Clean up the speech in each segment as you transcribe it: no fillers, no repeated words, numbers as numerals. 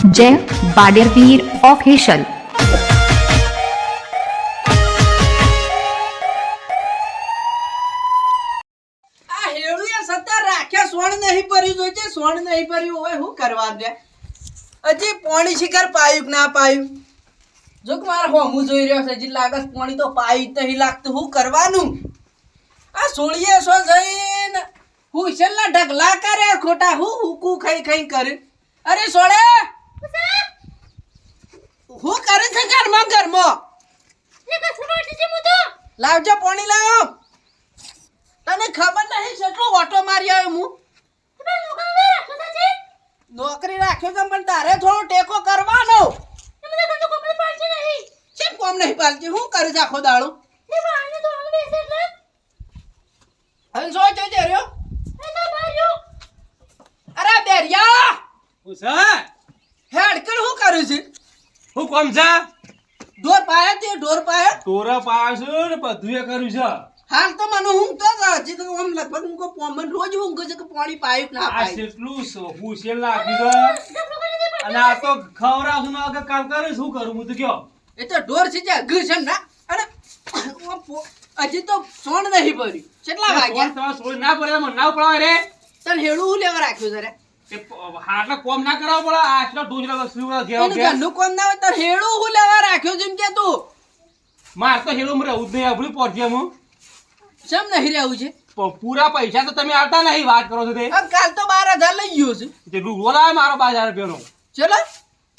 जय बाडेरवीर ऑफिशियल। આ હેળુએ સત્તા રાખ્યા સોણ નહીં ભર્યું જોઈજે સોણ નહીં ભર્યું હોય હું કરવા દે હજી પોણી શિખર પાયું કે ના પાયું જો કે મારા હોમું જોઈ રહ્યો છે હજી લાગસ પોણી તો પાયું જ નહીં લાગતું હું કરવાનું આ સોળીએ સો જઈને હું છેલ્લા ઢગલા કરે ખોટા હું હુકું ખાઈ ખાઈ કરે અરે સોળે હું કરે છે ઘરમાં લાવજો પોણી લાવો તને ખબર નહીં કેટલો ઓટો મારી આવ્યો હું નોકરી રાખ્યો છે પણ તારે થોડો ટેકો કરવાનો કેમ કોમ નહીં પાલતી હું કરે છે આખો દાડો હવે સો જોજે રહ્યો અરે બેરિયા ઉસા હેડકર હું કરું છે હું કોમ છે ઢોર પાયા તે ઢોર પાયા તોરા પાછું ને બધું એ કર્યું છે હાલ તો મને હું તો હજી તો આમ લગભગ હું પોમન રોજ હું છે કે પાણી પાયું કે ના આ પાયું કેટલું હુશેલ લાગી છે અને આ તો ખવરાવ છું ને કામ કરે શું કરું હું તો કયો એ તો ઢોર છે જે અઘરું છે ને અને હજી તો સોણ નહીં ભર્યું કેટલા વાગ્યા તમારે સોળ ના પડે મને ના પડાવે રે તને હેડું હું લેવા રાખ્યું છે રે હાટલા કોમ ના કરાવવો પડે આટલા ડોજરા સુરા એનું ઘેર ઘરનું કોમ ના હોય તો હેડું હું લેવા રાખ્યું છે એમ કે તું માર તો હેલો મરે ઉદ નહીં આપણી પહોંચ્યા હું કેમ નહીં રહેવું છે પૂરા પૈસા તો તમે આવતા નહીં વાત કરો છો તે હવે કાલ તો 12,000 લઈ ગયો છે તે લુગડો લાવ્યો મારો 12,000 રૂપિયાનો ચલો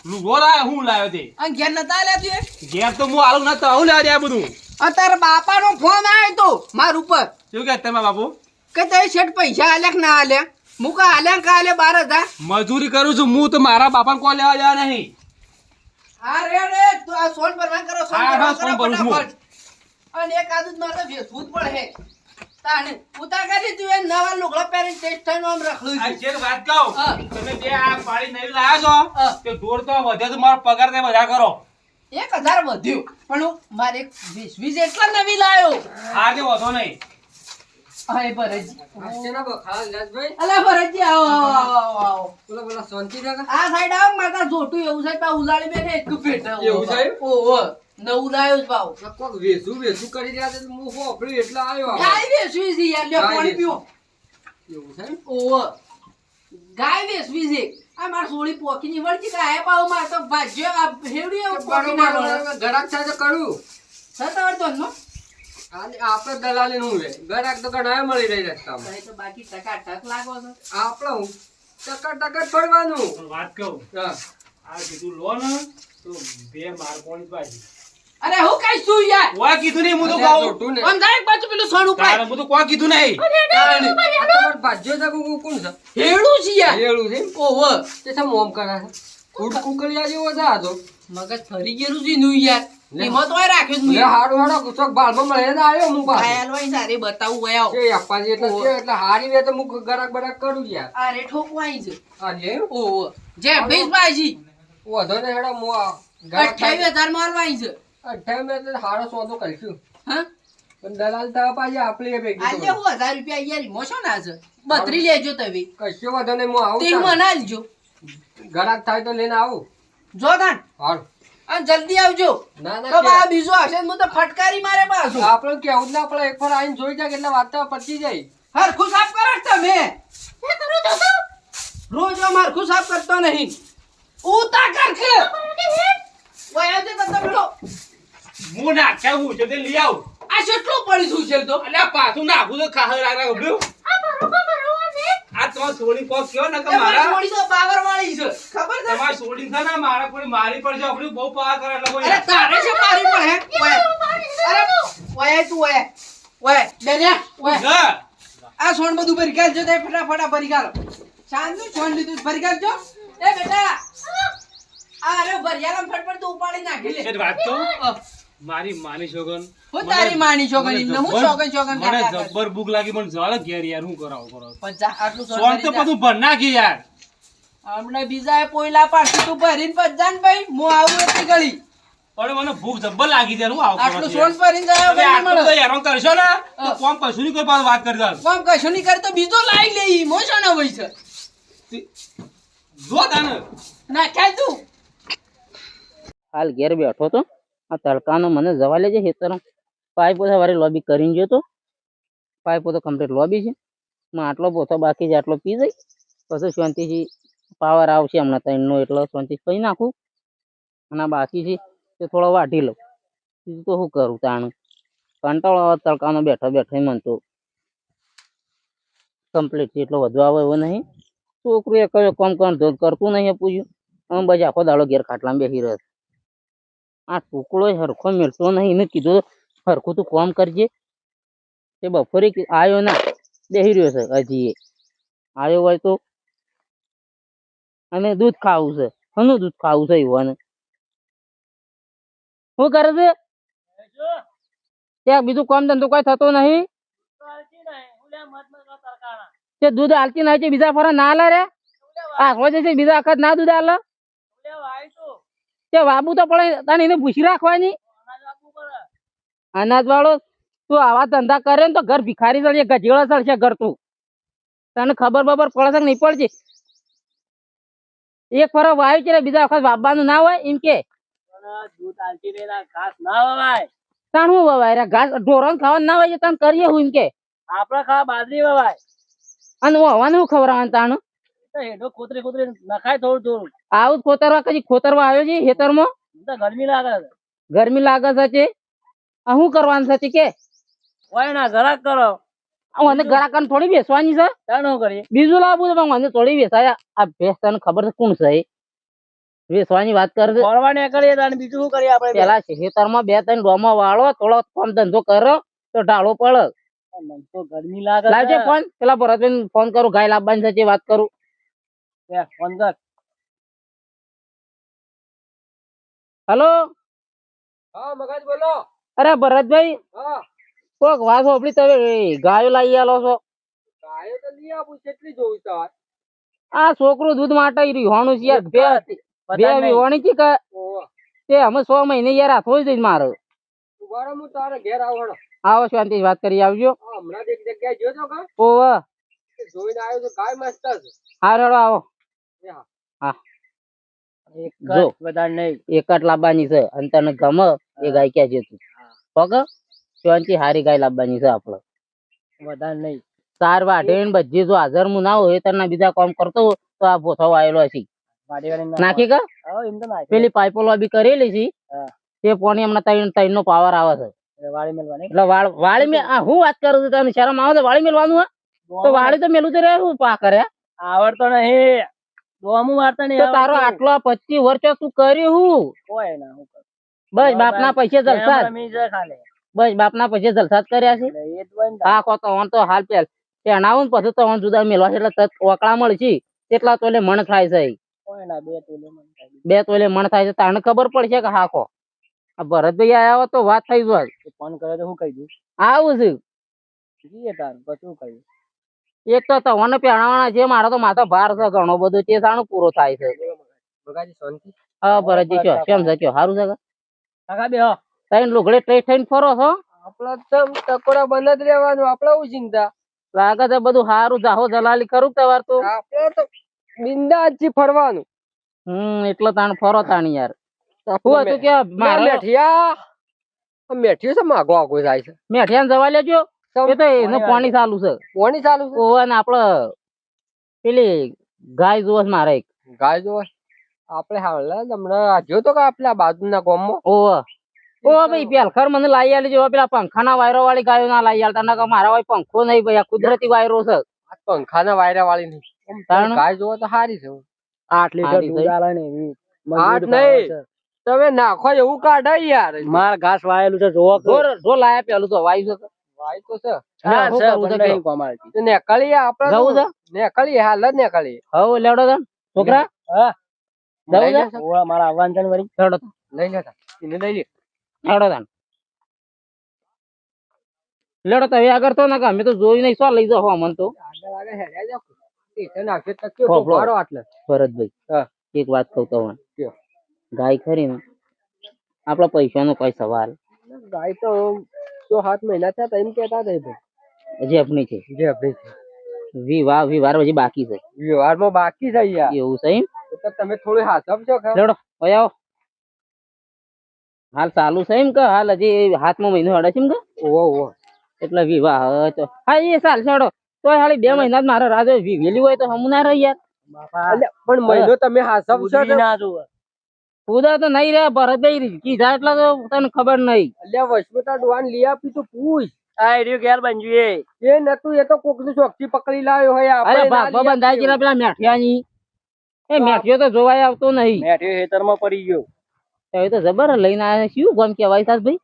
લુગડો લાવ્યો હું લાવ્યો તે અને ઘેર નતા આલ્યા તું ઘેર તો હું આલું ના તો હું લેવા દે આ બધું તારા બાપાનો ફોન આવ્યો તો માર ઉપર શું કે તમે બાપુ કે તે શેઠ પૈસા આલ્યા કે ના આલ્યા હું કા આલ્યા કે આલ્યા 12,000 મજૂરી કરું છું હું તો મારા બાપાને કોણ લેવા જવા નહીં હા રે તું આ સોન ભરવા કરો સોન હા, ભરવા સોન કરો ભરું છું. ફટાફટ. અને એક આદત મારે તો ભેસવું જ પડે તાને ઉતાર કરી તું એ નવા લુગડા પહેરીને ટેસ્ટ થઈને આમ રખડું આ છું. શેર વાત કહું હા. તમે જે આ પાડી નવી લાયા હા. છો તે ઢોર તો વધે તો મારો પગાર તે બધા કરો 1,000 વધ્યું પણ હું મારે 20 એટલા નવી લાયો આજે વધો નહીં હા એ ભરતજી આશેના બખાડા લાજભાઈ અલા ભરતજી આવો આવો બોલા શાંતિ રાખા આ સાઈડ આવો માતા જોટું એવું છે પા ઉલાળી બેને એક પેટ એવું છે? ઓહો નવું લાયો જ ભાવ કોક વેસું કરી રહ્યા છે હું હોપડ્યું એટલે આવ્યો આ. ગાય વેચવી છે યાર લ્યો ગાય પાણી પીવો એવું છે ઓહો ગાય વેચવી છે આ માર સોળી પોકીની વળતી ગાય પાવ માર તો ભાજ્યો આ હેવડી પોકી ના વળે ગરાક થાય તો કરું સતાવર તો નો અને આપણે દલાલી નું હે ગરાક તો ઘણા મળી રહી રસ્તામાં ભાઈ તો બાકી ટકા ટક લાગો છો આપણે હું ટકા ફરવાનું પણ વાત કહું હા. આ કીધું લો ને તો બે માર કોણ પાછી અરે હું કઈ છું યાર કોઈ કીધું નહીં હું તો અલ્યા કહું જોટું ને. આમ ડાયરેક્ટ પાછું પેલું સોનું તારે પાય હું તો કોઈ કીધું નહીં આ તમારે ભાજ્યો છે કોણ છે હેડું છે યાર રેડું છે ઓહો તે સમ મોમ કરે છે કુડ કુકલિયા જેવો છે આ તો મગજ ફરી ગયેલું છે નું યાર એમાં તોય રાખ્યું જ લે નહીં હાડો હાડો કુસક બાલમાં મળે તો આવ્યો હું પાસે આયાલ હોય સારી બતાવું વયા એ અપ્પાજી એટલે છે એટલે હારી વે તો હું ગરાક બરાક કરું યાર આ રે ઠોકવાઈ છે આ જે ઓહો જે 20 બાજી વધો ને હેડો મો 28,000 માં આલવાઈ છે 28 મે એટલે હાડો સોદો કરશું હા પણ દલાલ તા પાછી આપલી ભેગી આલે હું 1000 રૂપિયા યાર મોશો ના છે 32 લેજો તમે કશો વધો ને હું આવું તે મને આલજો ગરાક થાય તો લઈને આવું જો તાન હાલ અને જલ્દી આવજો ના તો બા ના બીજો આવશે ને હું તો ફટકારી મારે પાછું આપણે કેવું જ ના પડે એક વાર આવીને જોઈ જાય એટલે વાત તો પતી જાય હરખું સાફ કરો છો તમે રોજ હરખું સાફ કરતો નહીં ઉતા કર કે ઓય આવજે તો પેલો હું નાખ્યા હું છે તે લઈ આવું આ કેટલું પડી છું છે તો અલ્યા પાછું નાખું તો ખાહ રાખ ઉભ્યું આ તમારે સોડી કોક કયો ને કે તમારી મારા થોડી તો પાવર વાળી છે ખબર છે તમારી સોડી છે ને મારા કોઈ મારી પર છે આપણે બહુ પાર કરે એટલે કોઈ અરે તારે છે મારી પર હે ઓય અરે ઓય તું ઓય બેન્યા ઓય હા. આ સોન બધું ભરી ગાલજો તે ફટાફટ ભરી ગાલો શાંતુ સોન લીધું ભરી ગાલજો એ બેટા આ અરે ભરિયાલામ ફટફટ તું ઉપાડી નાખી લે એક વાત કહું મારી માની છોગન હું તારી માની છોગન મને ઇન્નો હું જબ્બર- છોગન મને જબ્બર ભૂખ લાગી પણ જાળ ઘેર યાર હું કરાવો કરો આટલું સોન સોન તો ભરી જા. બધું ભર નાખી યાર હમણાં બીજા પોઈલા પાછી તું ભરીને પજાન ભાઈ હું આવું એટલી ગળી પણ મને ભૂખ જબ્બર લાગી છે હું આવું આટલું સોન ભરીને જાય તમે ભાઈ આટલું મળે. તો હેરાન કરશો ને તો કોમ કશું નહીં કોઈ પાસે વાત કરી દઉં કોમ કશું નહીં કરે તો બીજો લાવી લઈ મોશો ને હોય છે જો તાને નાખ્યા તું હાલ ઘેર બેઠો તો આ તડકાનો મને જવા લેજે ખેતરો પાઇપો સવારે લોબી કરીને ગયો તો પાઇપો તો કમ્પ્લીટ લોબી છે માં આટલો પોતો બાકી છે આટલો પી જઈ પછી શાંતિથી પાવર આવશે હમણાં ત્રણનો એટલો શાંતિ કહી નાખું અને આ બાકી છે તે થોડો વાઢી લઉં બીજું તો શું કરું તાણું કંટાળો આવે તડકાનો બેઠો બેઠો મન તો કમ્પ્લીટ છે એટલો વધુ આવે એવો નહીં છોકરું એ કયો કામ ધોધ કરતું નહીં પૂછ્યું આમ બસ આખો દાડો ઘેર ખાટલામાં બેસી રહ્યો છે. આ ટુકડો હરખો મેળતો નહીં એને કીધું હરખું તું કામ કરજે તે બપોરે આવ્યો ના બેસી રહ્યો છે હજી એ આવ્યો હોય તો અને દૂધ ખાવું છે ઘણું દૂધ ખાવું છે યુવાને શું કરે છે ત્યાં બીજું કામ ધંધો કઈ થતો નહીં તે દૂધ હાલતી નહીં છે બીજા ફરા ના હાલે રે આખો જશે બીજા વખત ના દૂધ હાલે તે વાબુ તો પડે તને એને પૂછી રાખવાની અનાજ વાળો તું આવા ધંધા કરે ને તો ઘર ભિખારી ચડશે ગજેળો ચડશે ઘર તું તને ખબર બબર પડશે કે નહીં પડશે એક ફરક વાયુ છે બીજા વખત વાપવાનું ના હોય એમ કે તાણ શું વવાય રે ઘાસ ઢોરો ખાવાનું ના હોય છે તને કરીએ હું એમ કે આપડે ખાવા બાજરી વવાય અને હવાનું શું ખવડાવવાનું તાણું તો હેડો ખોતરી ખોતરી નખાય થોડું થોડું આવું જ ખોતરવા કદી ખોતરવા આવ્યો છે ખેતરમાં તો ગરમી લાગે છે ગરમી લાગે છે તે આ શું કરવાનું છે તે કે હોય ના જરાક કરો મને ગરાકન થોડી બેસવાની છે ત્યાં શું કરીએ બીજું લાવવું છે પણ મને થોડી બેસાય આ ભેંસ તને ખબર છે કોણ છે એ? વેચવાની વાત કરે છે ફરવા કરીએ તાણ બીજું શું કરીએ આપણે પેલા ખેતરમાં બે ત્રણ ડોમા વાળો થોડો કામ ધંધો કરો તો ઢાળો પડે મને તો ગરમી લાગે લાવજે ફોન પેલા ભરતભાઈ ફોન કરું ગાય લાવવાની છે તે વાત કરું છે ફોન કર હલો હા મગજ બોલો. અરે ભરતભાઈ હા કોક વાત હોપડી તમે ગાયો લાવી આલો છો ગાયો તો લઈ આપું કેટલી જોવી તાર. આ છોકરું દૂધ માટે રીહોણું છે યાર બે વિહોણી છે કે ઓવા તે અમે 6 મહિને યાર હાથો જ મારે ઉભારો હું તારે ઘેર આવવાનો. આવો શાંતિ વાત કરી આવજો હમણાં જ એક જગ્યાએ જોયો તો કા ઓવા જોઈને આવ્યો તો ગાય મસ્ત છે. હા રેડો આવો એ હા. હા એક જો. વધારે નહીં એક જ લાવવાની છે અને તને ગમે એ ગાય ક્યાં છે તું પગ શાંતિ હારી ગાય લાવવાની છે આપડે વધારે નહીં ચાર વાઢે બધી જો હાજર હું ના હોય તને બીજા કામ કરતો હોય તો આ ભોથો આવેલો હશે વાડી વાડી નાખી કે હા એમ તો નાખી પેલી પાઇપો લોબી કરેલી છે હા. તે પોણી હમણાં ત્રણ નો પાવર આવે છે વાડી મેલવાની એટલે વાળી મેં હું વાત કરું છું તને શરમ આવે છે વાળી મેલવાનું હોય તો વાળી તો મેલું તો રે હું પા કરે આવડતો નહીં દોમું મારતા નહીં તો તારો આટલો 25 વર્ષ તું કર્યું હું કોઈ ના હું કરું. બસ બાપના પૈસે જલસા જ. રમી છે ખાલી બસ બાપના પૈસે જલસા જ કર્યા છે એટલે એ જ હોય ને હા કો તો ઓન તો હાલ પેણાવું ને પછી તો ઓન જુદા મેલવા છે એટલે ઓકળા મળશે કેટલા તોલે મણ થાય છે કોઈ ના બે તોલે મને ખાલી. 2 તોલે મણ થાય છે તાને ખબર પડશે કે હા કો આ ભરતભાઈ આયા હોત તો વાત થઈ જાય એ ફોન કરે તો હું કહી દઉં આવું છે જઈએ તાર પછી હું કહ્યું એક તો તવને પેણાવાના છે મારો તો માથો ભાર છે ઘણો બધો તે સાણું પૂરો થાય છે મગાજી શાંતિ. હા ભરતજી કયો કેમ છે કયો સારું છે કે કાકા બે હો તઈને લુગડે ટ્રેસ થઈને ફરો છો આપડે તો ટકોરા બંધ જ રહેવાનું. આપડે શું ચિંતા. લાગે છે બધું સારું જાહો જલાલી કરું તમાર તો આપડે તો બિંદાસ થી ફરવાનું. એટલે તાણ ફરો તાણી યાર હું હતું કે મારે મેઠિયા મેઠિયું છે માગો આગો જાય છે. મેઠિયાને જવા લેજો એ તો એનું પાણી ચાલુ છે કોની ચાલુ છે. ઓવન આપડે પેલી ગાય જોવે છે મારે એક ગાય જો આપડે હાલ હમણાં જો તો કે આપડા બાજુના ગામમાં ઓવ ભાઈ પેલખર મને લાવી આલી જો પેલા પંખાના વાયરો વાળી ગાયો ના લાવી આલતા ના કે મારા હોય પંખો નહીં ભાઈ આ કુદરતી વાયરો છે આ પંખાના વાયરા વાળી નહીં. તાણ? ગાય જોવો તો સારી છે. 8 લીટર હારી દૂધ થઈ. આલે ને એવી આઠ મજબૂત નહીં. ભાવ છે. તમે નાખો એવું કાઢાય યાર. માર ઘાસ વાયેલું છે જોવો કે. ઢોર લાયા પેલું તો વાયુ છે વાય તો છે. હા, શું છે, કરવું છે પણ નહીં કયો? કોમાળતી. તો નેકળીએ આપડે જવું છે નેકળીએ હાલ જ નેકળીએ. હવે લેડો તન છોકરા હા જવું લઈ છે લે. ઓવા મારા આવવાનું છે ને વળી. લેડો તન લઈ લેતા એને લઈ લે. લેડો તન લેડો તો હવે આગળ તો ના કે અમે તો જોઈ નહીં શું લઈ જાઓ અમને તો આગળ આગળ હેડ્યા જાઓ. એ નાખ્યો તો કયો હોભળો. ઉભારો આટલે. ભરતભાઈ હા. એક વાત કહું તમને કયો? ગાય ખરી ને આપણા પૈસાનો કોઈ સવાલ ગાય તો 6-7 મહિના થયા એમ કેતા હતા ભાઈ. હજી આપની છે. જે ભાઈ છે. વિવાર હજી બાકી છે. વ્યવહારમાં બાકી છે યાર. એવું છે એમ? તો તમે થોડું હાચવજો કે. લેવડો ઓય આવો. હાલ ચાલુ છે એમ કે હાલ હજી 7મો મહિનો હડે છે એમ કે? ઓહો. એટલે વિવાહ તો હા એ ચાલ છોડો તોય હાલી 2 મહિના જ મારા રાજો વેલી હોય તો હમું ના રહી યાર. પણ મહિનો તમે હાચવશો ઉતરી ના જોવે. ખુદા તો નહીં રે ભરતભાઈ કીધા એટલે તો તને ખબર નહીં. અલ્યા વસમતા ડોહાન લઈ આપી તો પૂછ. આ એરિયો ઘેર બનજુએ. એ નતું એ તો કોક ની ચોકથી પકડી લાવ્યો હોય અરે આપણે ના ભાગવા લઈ બંધાઈ ગયેલા પેલા મેઠિયાની એ મેઠિયો તો જોવાય આવતો નહીં. મેઠ્યો હેતરમાં પડી ગયો. એ તો જબર લઈને આવ્યા શું ગામ કહેવાય સાહેબ ભાઈ?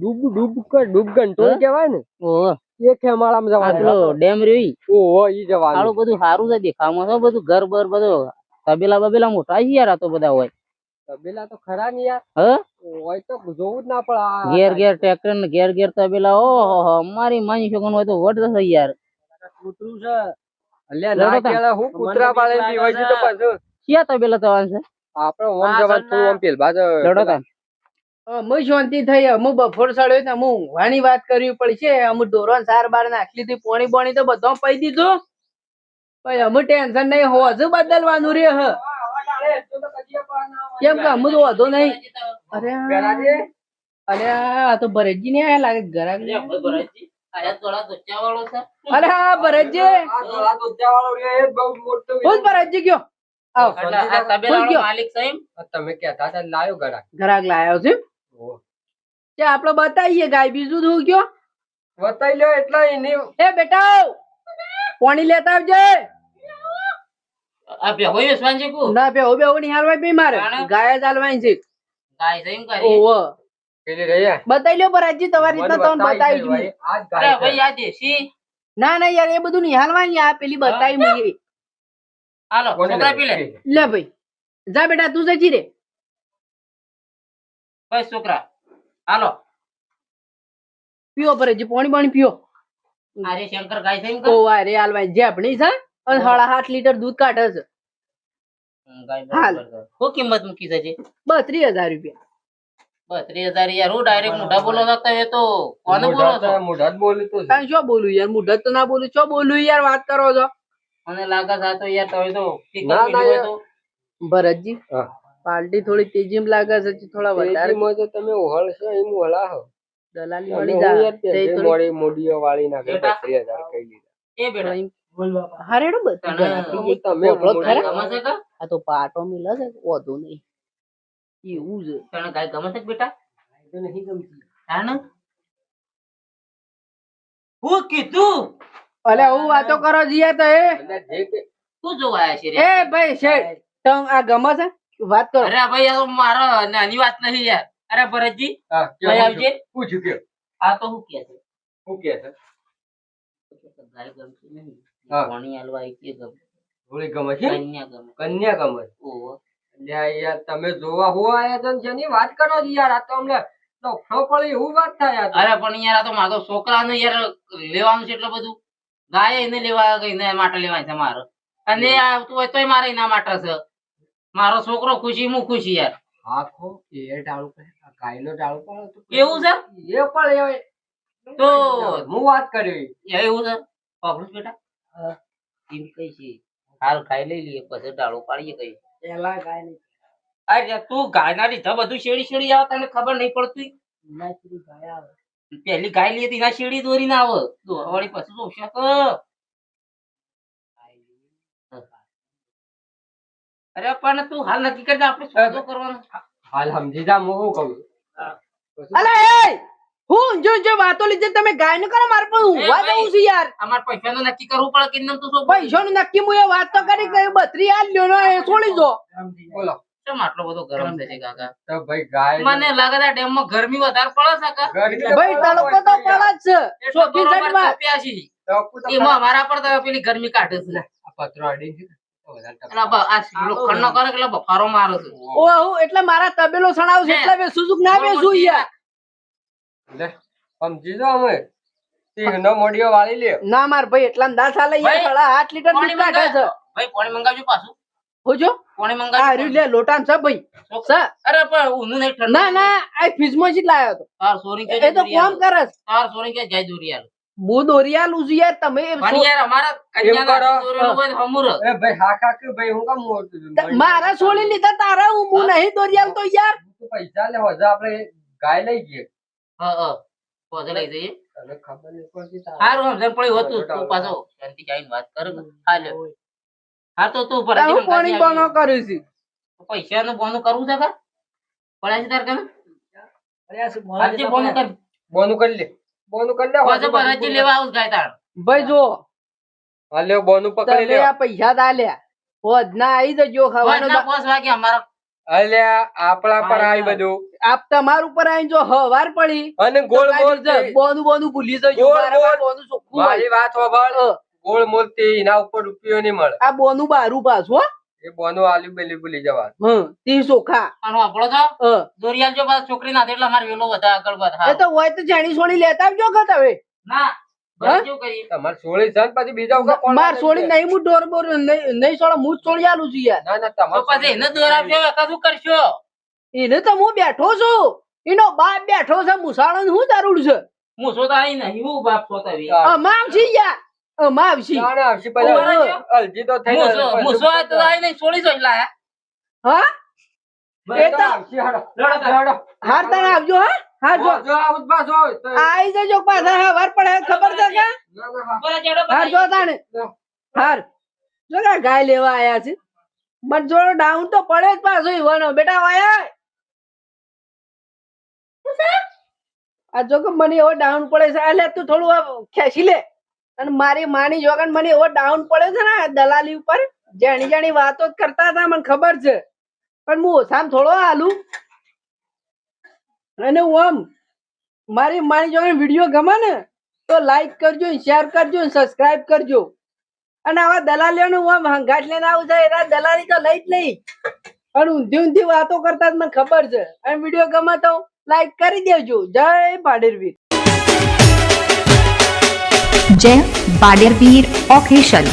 ડૂબ કંટ્રોલ કહેવાય ને ઓહો એ ખેમાળામાં આ પેલો જવાનું. ડેમ રહ્યો ઓહો ઈ જવાનું. આળું બધું સારું છે દેખાવામાં તો બધું ઘર બર બધું તબેલા બબેલા મોટા છે યાર આ તો બધા હોય. તબેલા તો ખરા ને યાર. હ હોય તો જોવું જ ના પડે આ. ઘેર ઘેર ટ્રેક્ટર ને ઘેર ઘેર તબેલા ઓહો અમારી માની છોકન હોય તો વડ છે યાર. કૂતરું છે. અલ્યા ના કેળા હું કૂતરા પાડે પીવાય છે તો પાછું ક્યાં તબેલા થવાનું છે? આપણે ઓમ જવાનું થોડું ઓમ પેલ બાજુ લડો તા અમુક શાંતિ થઈ અમુક બફોર સડ્યો તો અમુક ઊંઘવાની વાત કરવી પડશે. અમુક ઢોરો સાર બાર નાખી લીધી પોણી બોણી તો બધો પી દીધું. પછી અમુક ટેન્શન નહીં હોજુ બદલવાનું રે હ કેમ કે અમુક તો વધુ નહીં. અરે અરે આ તો ભરતજી ને આયા લાગે ઘરાક. અરે હા ભરતજી બોલ ભરતજી કયો આવ માલિક સાહેબ તમે કહેતા હતા લાયો ગળા ઘરાક લાયો છે તે આપડે બતાવીએ ગાય બીજું શું કયો બતાઈ લ્યો એટલે એની એ બેટા પાણી લેતા આવજે. આ ભેગો વેસવાન કુ ના બેહો બેહો ની હાલવાય ભઈ મારે ગાય જ હાલવાની છે. ગાય છે એમ કરી ઓહો પેલી રહ્યા બતાઈ લ્યો ભરતજી તમારી રીતના તમને બતાવી જ મેં. આજ અરે ગાય ભાઈ આ દેશી ના ના યાર એ બધું નહીં હાલવાની આ પેલી બતાવી મૂકી. હાલો છોકરા પી લે લે ભાઈ જા બેટા તું જજી રે. બસ છોકરા હાલો પીઓ ભરતજી પાણી પાણી પીઓ. અરે શંકર ગાય છે એમ ઓ આ રે હાલવાની જેપણી છે અને 7.5 લીટર દૂધ કાઢે છે. હાલ. શું કિંમત મૂકી છે 32,000 રૂપિયા. 32,000 યાર હું ડાયરેક્ટ મોઢા બોલો શકતા એ તો કોને બોલો છો? મોઢા જ બોલે તો કાંઈ શું બોલું યાર મુઢત તો ના બોલું શું બોલું યાર વાત કરો છો મને લાગે છે આ તો યાર તમે તો ના, ના, હોય તો ભરતજી. હા. પાર્ટી થોડી તેજીમાં લાગે છે થોડા વધારે તેજીમાં તો તમે ઓહળશો એમ ઓહળાહો. દલાલી અમે મળી હું જાય યાર તે પેલી થોડી- મોડી મોડીઓ વાળી નાખે બેટા. 32,000 કહી દીધા. એ બેટા હારેડો બધું તને- ગણાતી જાય. તમે કોકડો જ ખરા? ગમે છે કે આ તો પાટો મિલે છે વધુ નહીં એવું છે. તને ગાય ગમે છે કે બેટા? નહીં ગમતી. હા ને હું કીધું અલે હું વાતો કરો જીયા તો એ એટલે જે કે તું જોવા આયા છે રે? એ ભાઈ શેઠ તમ આ ગમે છે વાત કરો. અરે ભાઈ આ તો મારો નાની વાત નહીં યાર. અરે ભરતજી હા ભાઈ આવજે. પૂછ્યું કે આ તો શું કે છે શું કે છે ગાય ગમતી નહીં હા. પાણી હાલવા આવી કે ગમે હોળી ગમે છે કન્યા ગમે કન્યા ગમે. ઓહો અલ્યા યાર તમે જોવા હું આયા છો ને જેની વાત કરો છો યાર આ તો અમને ડોફળો પડી એવું વાત થાય આ તો. અરે પણ યાર આ તો મારો છોકરાને યાર લેવાનું છે એટલું બધું ગાય એને લેવા એને માટે લેવાની છે મારે અને એ આવતું હોય તોય મારે એના માટે છે. મારો છોકરો ખુશી હું ખુશી યાર. આખો એ ડાળું પડે આ ગાયનો ડાળું પડે તો એવું છે એ પણ તો હું વાત કરી એવું છે પકડું બેટા એમ કઈ છે હાલ ખાઈ લઈ લઈએ પછી ડાળો પાડીએ કઈ. પેલા ગાય નહીં અરે તું ગાય ના લીધા બધું શેડી શેડી આવે તને ખબર નહીં પડતી. નાચરી ગાય આવે. પેલી ગાય લીધી એના શેડી દોરી ના આવે દોરવાળી પછી તો શક. અરે પણ તું હાલ નક્કી કરી દે આપણે સોદો કરવાનો. હાલ સમજી જા હું શું કહું અલે એ હું જો વાતો લીધે તમે ગાય ન કરો મારે પણ ઊંઘવા ભાઈ. જવું છે યાર. અમારે પૈસાનું નક્કી કરવું પડે કે એમ તું શું પૈસાનું નક્કી હું એ વાત તો કરી કે 32 હાલ લ્યો ને એ છોડી દો. બોલો કેમ આટલો બધો ગરમ થશે કાકા? તો ભાઈ ગાય મને લાગે છે ડેમ માં ગરમી વધારે પડે છે કાકા? ભાઈ તડકો તો પડે જ છે એટલો ચોથી બરોબર સાઈડમાં. તપ્યા છીએ. એમાં અમારા પર તો પેલી ગરમી કાઢે છે. પત્રો અડી છે તો વધારે તપ. એટલે આ લોખંડનો કરે એટલે બફારો મારે છે. ઓહો એટલે મારા તબેલો સણાવ છે એટલે બે સુઝુક ના બેસું યાર. લે સમજી જો અમે સિંહનો મોઢિયો વાળી લે ના માર ભાઈ એટલા દાસ હાલે યાર ભાઈ, સાડા 8 લીટર પાણી દૂધ કાઢે છે. ભાઈ પાણી મંગાવજો પાછું. હોજો કોણે આ મંગાવ્યું? રહ્યું લે લોટાન છે ભાઈ છે. અરે પણ ઊંધું નહીં ઠંડુ. ના ના આ ફ્રીજમાં જ લાયો તો તાર સોરી કે એ તો કામ કરે છે. તાર સોરી કે જાય દોરિયાલ. હું દોરિયાલું છું યાર તમે પણ યાર અમારા કન્યાના કરો. દોરેલું હોય તો હમુર. એ ભાઈ હા કાકી ભાઈ હું કામ મોટું મારા છોડી લીધા તારા હું નહીં દોરિયાલ તો યાર પૈસા લે હજુ આપણે ગાય લઈ ગયે હા પોતે લઈ જઈએ. તને ખબર નહીં પડતી તારે. હારું સમજણ પડી હોતું તું પાછો શાંતિ જઈને વાત કર. હાલ્યો. હા તો તું પર હું પાણી બનો કર્યું છે પૈસાનું બોનું કરવું છે કા? પડ્યા છે તાર કને? આજે બોનું કર. બોનું કરી લે બોનું કરી લે પાછો પર હજી લેવા આવું ગાય તાર. ભાઈ જો હા લે બોનું પકડી તમે લે આ પૈસા તાલ્યા હોજ ના આવી જજો ખાવાનું વાતના 5 વાગે અમારા અલ્યા આપણા પર આવી બધું આપ તમાર ઉપર આવીને જો હવાર પડી અને ગોળ મોલ તે બોનું બોનું ભૂલી જજો ગોળ મારા મોલ. બોનું ચોખ્ખું હોય. મારી વાત સાંભળ ગોળ મોલ તે એના ઉપર રૂપિયો નહીં મળે આ બોનું બારું પાછું હો એ બોનું આલુ બેલી ભૂલી જવા તી ચોખા અને આપણો તો દોરિયાલ જો પાછો છોકરી ના એટલે અમાર વેલો વધા આગળ એ વધા. તો હોય તો જાણી સોણી લેતા આવજો ખત હવે ના બસ શું કરી તમારે સોળી છે ને પછી બીજા ઉપર કોણ માર લાગે સોળી છે? નહીં હું ડોર બોર નહીં સોળો હું જ સોળી આલું છું યાર ના ના તો તમારે પછી એને દોર આપજો કશું કરશો. એને તો હું બેઠો છું એનો બાપ બેઠો છે મુસાળો ને હું દારૂડ છે હું તો તારી નહીં હું બાપ છો તારી. અમામ છે યાર અમામ છે જાણે આવશે પછી ઉભા અલજી તો થઈ મુસો આ તો આઈ નહીં છોડી જોઈ લાયા. હા એ તો હાર તારે આવજો હા જો આઈ જજો પાછા હવાર પડે ખબર છે કે બરા જેડો હાર જો તાણે હાર જો કે ગાય લેવા આયા છે બટ જોડો ડાઉન તો પડે જ પાછો ઈવાનો બેટા આયા આ જો કે મને એવો ડાઉન પડે છે એટલે તું થોડું આ ખેંચી લે અને મારી માની જોગન મને એવો ડાઉન પડે છે ને આ દલાલી ઉપર જાણી જાણી વાતો જ કરતા હતા મને ખબર છે પણ હું ઓછામાં થોડો આલું અને હું આમ મારી માની જોગન વિડીયો ગમે ને તો લાઈક કરજો શેર કરજો સબસ્ક્રાઇબ કરજો અને આવા દલાલીઓનું હું આમ હંગાટ લઈને આવું છે એના દલાલી તો લઈ જ લઈ પણ ઊંધી ઊંધી વાતો કરતા જ મને ખબર છે અને વિડીયો ગમે તો લાઈક કરી દેજો જય ભાડેરવીર જય બાડેરવીર ઓફિશિયલ.